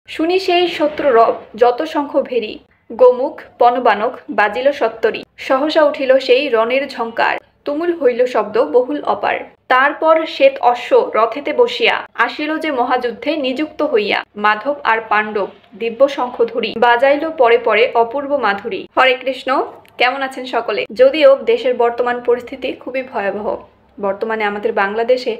শুনি সেই শত্রু রব যত শঙ্খ ভেরি, গোমুখ পনবানক বাজিল সত্তরী। সহসা উঠিল সেই রণের ঝঙ্কার, তুমুল হইল শব্দ বহুল অপার। তারপর শ্বেত অশ্ব রথেতে বসিয়া আসিল যে মহাযুদ্ধে নিযুক্ত হইয়া, মাধব আর পাণ্ডব দিব্য শঙ্খ ধরি, বাজাইল পরে পরে অপূর্ব মাধুরী। হরে কৃষ্ণ। কেমন আছেন সকলে? যদিও দেশের বর্তমান পরিস্থিতি খুবই ভয়াবহ। বর্তমানে আমাদের বাংলাদেশে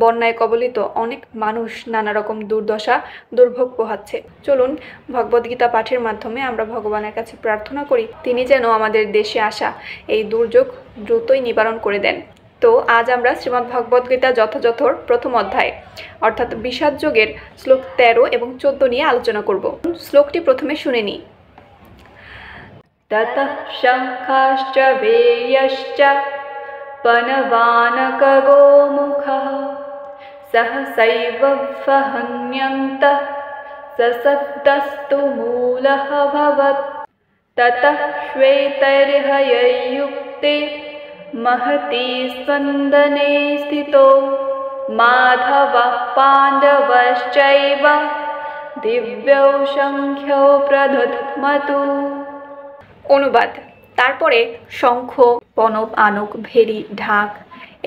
বন্যায় কবলিত অনেক মানুষ নানা রকম দুর্দশা দুর্ভোগ পোহাচ্ছে। চলুন ভগবদ্গীতা পাঠের মাধ্যমে আমরা ভগবানের কাছে প্রার্থনা করি তিনি যেন আমাদের দেশে আসা এই দুর্যোগ দ্রুতই নিবারণ করে দেন। তো আজ আমরা শ্রীমদ্ ভগবদ্গীতা যথাযথর প্রথম অধ্যায় অর্থাৎ বিষাদ যোগের শ্লোক 13 এবং 14 নিয়ে আলোচনা করব। শ্লোকটি প্রথমে শুনে নিই। ততঃ শঙ্খাশ্চ ভেয়শ্চ পনবানকগোমুখः সহসৈব বহন্যন্তঃ সশব্দস্তু মূলঃ ভবৎ। ততঃ শ্বেতৈর্হয়ৈর্যুক্তে महति स्पन्दने स्थितो माधवः पाण्डवश्चैव दिव्यौ शङ्ख्यौ प्रदध्मतु। অনুবাদ। তারপরে শঙ্খ পনব আনক ভেরি ঢাক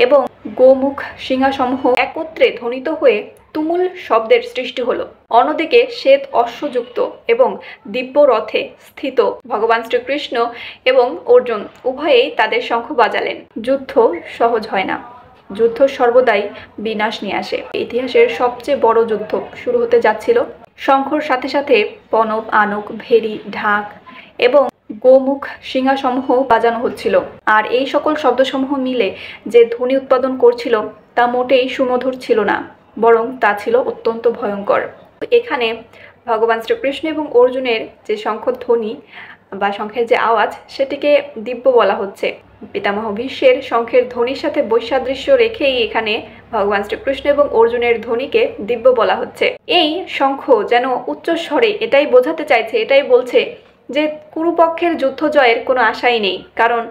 এবং গোমুখ সিংহাসমূহ একত্রে ধ্বনিত হয়ে তুমুল শব্দের সৃষ্টি হলো। অন্যদিকে শ্বেত অশ্বযুক্ত এবং দিব্য রথে স্থিত ভগবান শ্রীকৃষ্ণ এবং অর্জুন উভয়েই তাদের শঙ্খ বাজালেন। যুদ্ধ সহজ হয় না, যুদ্ধ সর্বদাই বিনাশ নিয়ে আসে। ইতিহাসের সবচেয়ে বড় যুদ্ধ শুরু হতে যাচ্ছিল। শঙ্খর সাথে সাথে পনব আনক ভেরি ঢাক এবং গোমুখ সিংহাসমূহ বাজানো হচ্ছিল। আর এই সকল শব্দসমূহ মিলে যে ধ্বনি উৎপাদন করছিল তা মোটেই সুমধুর ছিল না, বরং তা ছিল অত্যন্ত ভয়ঙ্কর। এখানে ভগবান শ্রীকৃষ্ণ এবং অর্জুনের যে শঙ্খধ্বনি বা শঙ্খের যে আওয়াজ সেটিকে দিব্য বলা হচ্ছে। পিতামহ ভীষ্মের শঙ্খের ধ্বনির সাথে বৈসাদৃশ্য রেখেই এখানে ভগবান শ্রীকৃষ্ণ এবং অর্জুনের ধ্বনিকে দিব্য বলা হচ্ছে। এই শঙ্খ যেন উচ্চস্বরে এটাই বোঝাতে চাইছে, এটাই বলছে যে কুরুপক্ষের যুদ্ধ জয়ের কোনো আশাই নেই, কারণ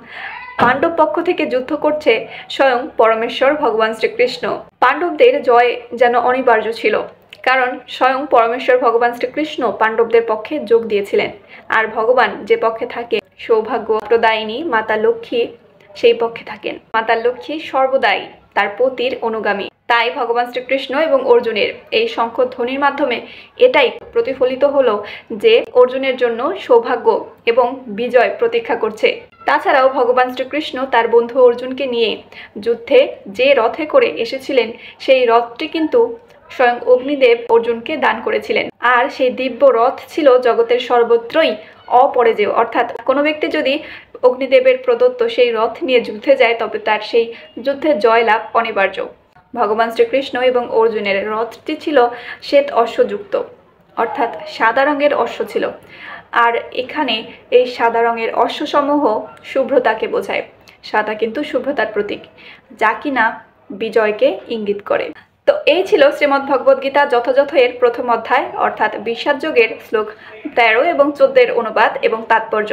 পাণ্ডব পক্ষ থেকে যুদ্ধ করছে স্বয়ং পরমেশ্বর ভগবান শ্রীকৃষ্ণ। পাণ্ডবদের জয় যেন অনিবার্য ছিল, কারণ স্বয়ং পরমেশ্বর ভগবান শ্রীকৃষ্ণ পাণ্ডবদের পক্ষে যোগ দিয়েছিলেন। আর ভগবান যে পক্ষে থাকে সৌভাগ্য প্রদায়িনী মাতা লক্ষ্মী সেই পক্ষে থাকেন। মাতা লক্ষ্মী সর্বদাই তার পতির অনুগামী। তাই ভগবান শ্রীকৃষ্ণ এবং অর্জুনের এই শঙ্খ ধ্বনির মাধ্যমে এটাই প্রতিফলিত হলো যে অর্জুনের জন্য সৌভাগ্য এবং বিজয় প্রতীক্ষা করছে। তাছাড়াও ভগবান শ্রীকৃষ্ণ তার বন্ধু অর্জুনকে নিয়ে যুদ্ধে যে রথে করে এসেছিলেন সেই রথটি কিন্তু স্বয়ং অগ্নিদেব অর্জুনকে দান করেছিলেন। আর সেই দিব্য রথ ছিল জগতের সর্বত্রই অপরাজেয়, অর্থাৎ কোনো ব্যক্তি যদি অগ্নিদেবের প্রদত্ত সেই রথ নিয়ে যুদ্ধে যায় তবে তার সেই যুদ্ধে জয়লাভ অনিবার্য। ভগবান শ্রীকৃষ্ণ এবং অর্জুনের রথটি ছিল শ্বেত অশ্বযুক্ত, অর্থাৎ সাদা রঙের অশ্ব ছিল। আর এখানে এই সাদা রঙের অশ্বসমূহ শুভ্রতাকে বোঝায়। সাদা কিন্তু শুভ্রতার প্রতীক, যা কিনা বিজয়কে ইঙ্গিত করে। তো এই ছিল শ্রীমদ্ ভগবদ্গীতা যথাযথ এর প্রথম অধ্যায় অর্থাৎ বিষাদ যোগের শ্লোক 13 এবং 14 অনুবাদ এবং তাৎপর্য।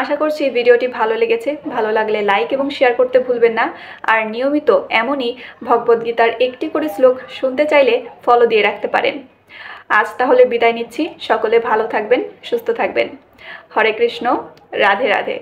আশা করছি ভিডিওটি ভালো লেগেছে। ভালো লাগলে লাইক এবং শেয়ার করতে ভুলবেন না। আর নিয়মিত এমনই ভগবদ্গীতার একটি করে শ্লোক শুনতে চাইলে ফলো দিয়ে রাখতে পারেন। আজ তাহলে বিদায় নিচ্ছি। সকলে ভালো থাকবেন, সুস্থ থাকবেন। হরে কৃষ্ণ, রাধে রাধে।